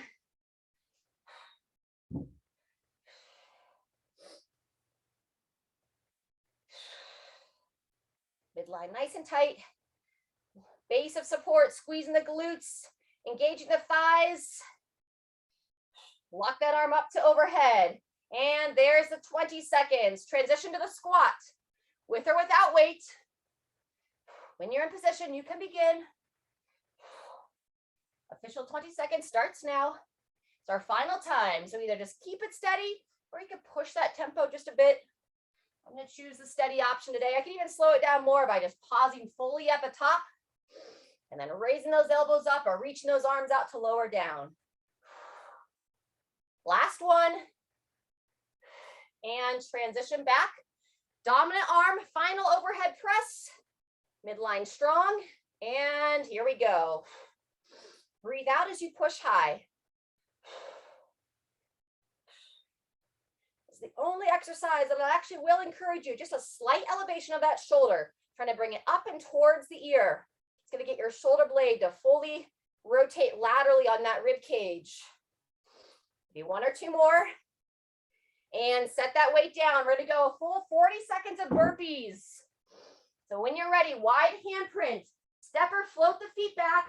Midline nice and tight. Base of support, squeezing the glutes, engaging the thighs. Lock that arm up to overhead. And there's the 20 seconds. Transition to the squat, with or without weight. When you're in position, you can begin. Official 20 seconds starts now. It's our final time. So either just keep it steady, or you can push that tempo just a bit. I'm going to choose the steady option today. I can even slow it down more by just pausing fully at the top and then raising those elbows up or reaching those arms out to lower down. Last one. And transition back. Dominant arm, final overhead press. Midline strong. And here we go. Breathe out as you push high. The only exercise that actually will encourage you, just a slight elevation of that shoulder, trying to bring it up and towards the ear. It's going to get your shoulder blade to fully rotate laterally on that rib cage. Do 1 or 2 more. And set that weight down. Ready to go. A full 40 seconds of burpees. So when you're ready, wide handprint. Step or float the feet back.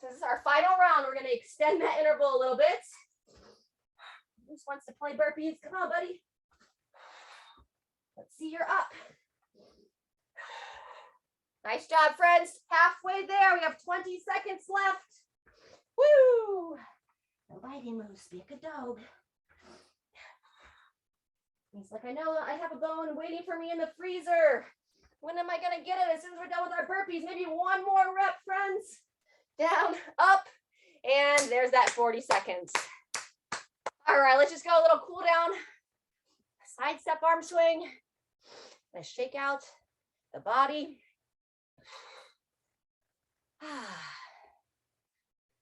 So this is our final round. We're going to extend that interval a little bit. Who wants to play burpees? Come on, buddy. Let's see, you're up. Nice job, friends. Halfway there. We have 20 seconds left. Woo! Nobody moves. Be a good dog. He's like, I know I have a bone waiting for me in the freezer. When am I going to get it? As soon as we're done with our burpees. Maybe 1 more rep, friends. Down, up, and there's that 40 seconds. All right, let's just go a little cool down. Side step arm swing. Let's shake out the body.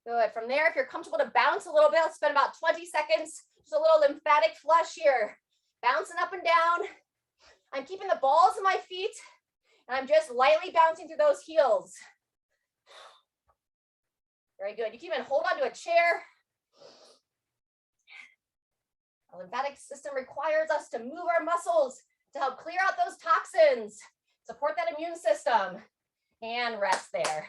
Good. From there, if you're comfortable to bounce a little bit, let's spend about 20 seconds. Just a little lymphatic flush here. Bouncing up and down. I'm keeping the balls of my feet, and I'm just lightly bouncing through those heels. Very good. You can even hold onto a chair. The lymphatic system requires us to move our muscles to help clear out those toxins, support that immune system, and rest there.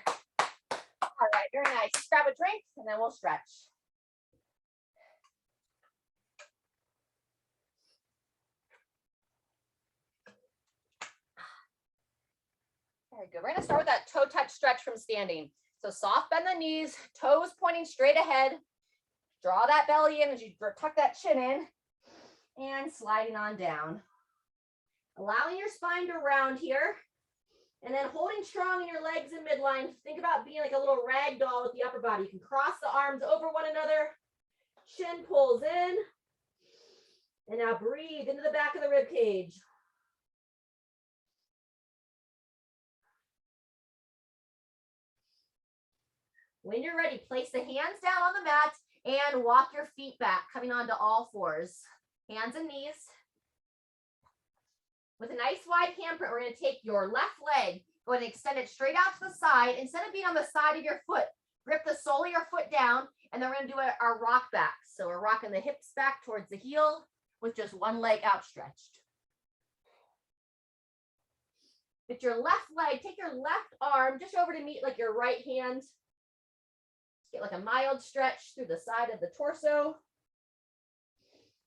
All right, very nice. Just grab a drink and then we'll stretch. Very good. We're going to start with that toe touch stretch from standing. So soft bend the knees, toes pointing straight ahead. Draw that belly in as you tuck that chin in and sliding on down. Allowing your spine to round here. And then holding strong in your legs in midline. Think about being like a little rag doll with the upper body. You can cross the arms over one another. Chin pulls in. And now breathe into the back of the rib cage. When you're ready, place the hands down on the mat and walk your feet back, coming onto all fours. Hands and knees. With a nice wide handprint, we're going to take your left leg, go ahead and extend it straight out to the side. Instead of being on the side of your foot, grip the sole of your foot down, and then we're going to do our rock back. So we're rocking the hips back towards the heel with just one leg outstretched. With your left leg, take your left arm just over to meet like your right hand. Get like a mild stretch through the side of the torso.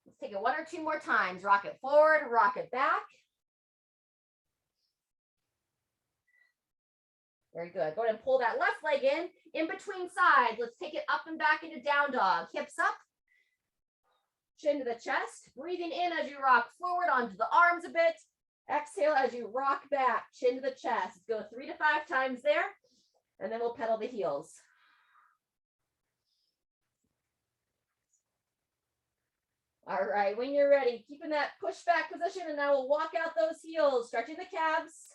Let's take it one or two more times. Rock it forward, rock it back. Very good. Go ahead and pull that left leg in between sides. Let's take it up and back into down dog. Hips up, chin to the chest. Breathing in as you rock forward onto the arms a bit. Exhale as you rock back, chin to the chest. Let's go 3 to 5 times there, and then we'll pedal the heels. All right, when you're ready, keeping that push back position, and now we'll walk out those heels, stretching the calves.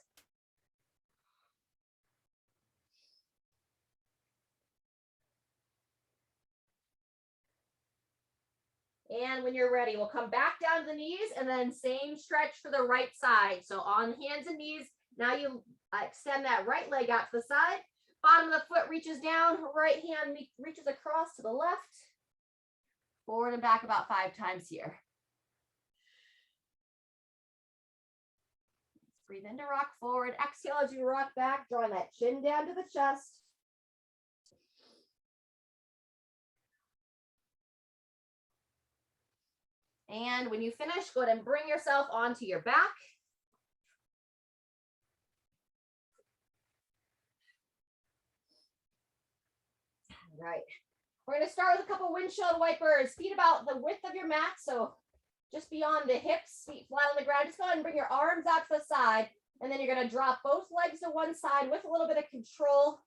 And when you're ready, we'll come back down to the knees and then same stretch for the right side. So on hands and knees, now you extend that right leg out to the side. Bottom of the foot reaches down, right hand reaches across to the left. Forward and back about 5 times here. Breathe in to rock forward. Exhale as you rock back, drawing that chin down to the chest. And when you finish, go ahead and bring yourself onto your back. All right. We're going to start with a couple windshield wipers. Feet about the width of your mat, so just beyond the hips, feet flat on the ground. Just go ahead and bring your arms out to the side, and then you're going to drop both legs to one side with a little bit of control,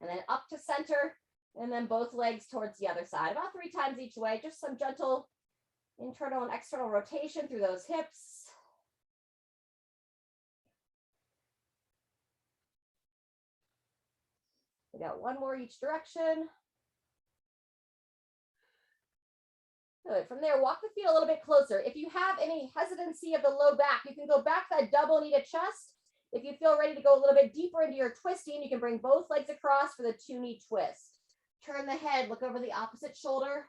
and then up to center, and then both legs towards the other side. About 3 times each way. Just some gentle internal and external rotation through those hips. We got one more each direction. Good. From there, walk the feet a little bit closer. If you have any hesitancy of the low back, you can go back to that double knee to chest. If you feel ready to go a little bit deeper into your twisting, you can bring both legs across for the 2-knee twist. Turn the head, look over the opposite shoulder.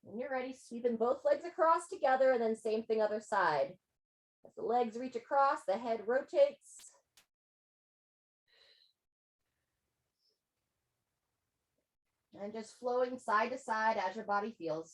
When you're ready, sweeping both legs across together, and then same thing other side. As the legs reach across, the head rotates. And just flowing side to side as your body feels.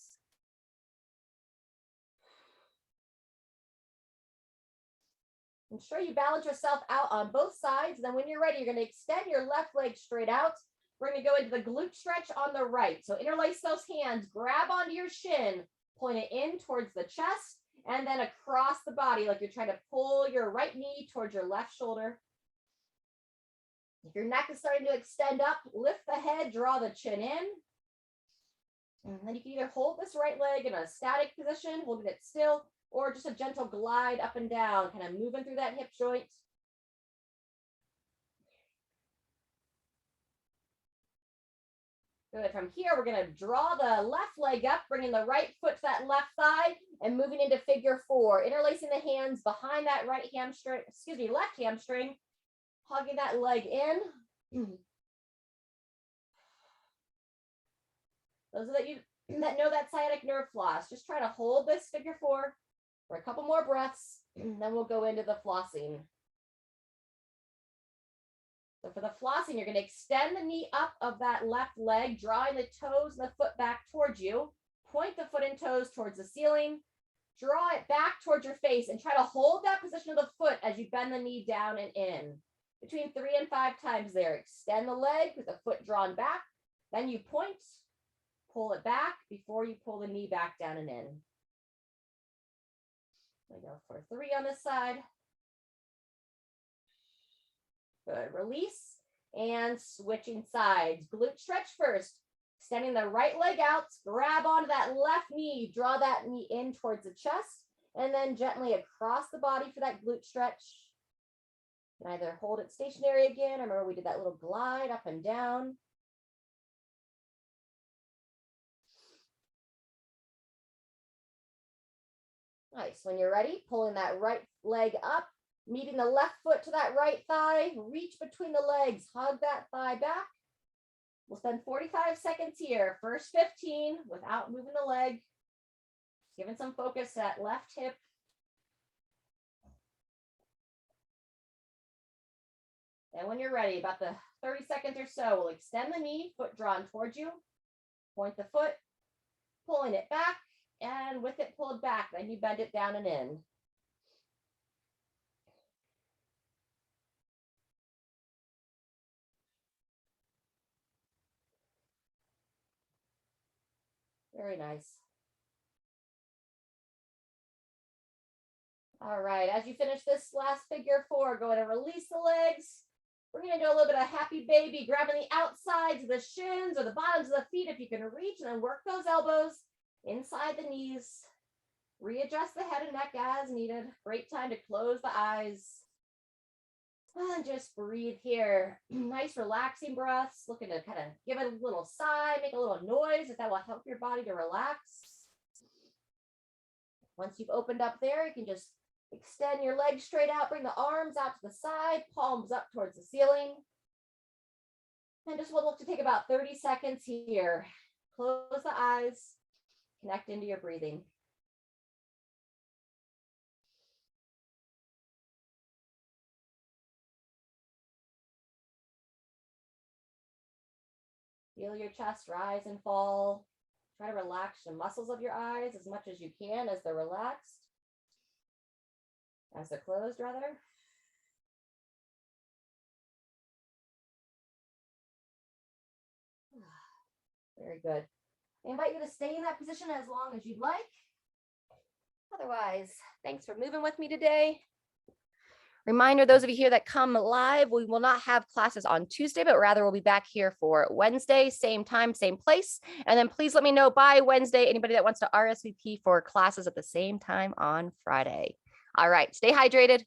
Ensure you balance yourself out on both sides. Then when you're ready, you're going to extend your left leg straight out. We're going to go into the glute stretch on the right. So interlace those hands, grab onto your shin, point it in towards the chest, and then across the body like you're trying to pull your right knee towards your left shoulder. If your neck is starting to extend up, lift the head, draw the chin in. And then you can either hold this right leg in a static position, holding it still, or just a gentle glide up and down, kind of moving through that hip joint. Good. From here, we're going to draw the left leg up, bringing the right foot to that left thigh and moving into figure 4, interlacing the hands behind that left hamstring, hugging that leg in. Those of you that know that sciatic nerve floss, just try to hold this figure 4 for a couple more breaths, and then we'll go into the flossing. So for the flossing, you're going to extend the knee up of that left leg, drawing the toes and the foot back towards you. Point the foot and toes towards the ceiling. Draw it back towards your face and try to hold that position of the foot as you bend the knee down and in. Between 3 and 5 times there. Extend the leg with the foot drawn back. Then you point, pull it back before you pull the knee back down and in. We go for 3 on this side. Good. Release and switching sides. Glute stretch first. Extending the right leg out. Grab onto that left knee. Draw that knee in towards the chest. And then gently across the body for that glute stretch. And either hold it stationary again. Remember we did that little glide up and down. Nice. When you're ready, pulling that right leg up. Meeting the left foot to that right thigh, reach between the legs, hug that thigh back. We'll spend 45 seconds here. First 15 without moving the leg. Giving some focus to that left hip. And when you're ready, about the 30 seconds or so, we'll extend the knee, foot drawn towards you. Point the foot, pulling it back, and with it pulled back, then you bend it down and in. Very nice. All right, as you finish this last figure 4, go ahead and release the legs. We're going to do a little bit of happy baby, grabbing the outsides of the shins or the bottoms of the feet if you can reach, and then work those elbows inside the knees. Readjust the head and neck as needed. Great time to close the eyes. And just breathe here. Nice relaxing breaths. Looking to kind of give it a little sigh, make a little noise if that will help your body to relax. Once you've opened up there, you can just extend your legs straight out, bring the arms out to the side, palms up towards the ceiling. And just we'll look to take about 30 seconds here. Close the eyes, connect into your breathing. Feel your chest rise and fall. Try to relax the muscles of your eyes as much as you can as they're relaxed. As they're closed, rather. Very good. I invite you to stay in that position as long as you'd like. Otherwise, thanks for moving with me today. Reminder, those of you here that come live, we will not have classes on Tuesday, but rather we'll be back here for Wednesday, same time, same place. And then please let me know by Wednesday, anybody that wants to RSVP for classes at the same time on Friday. All right, stay hydrated.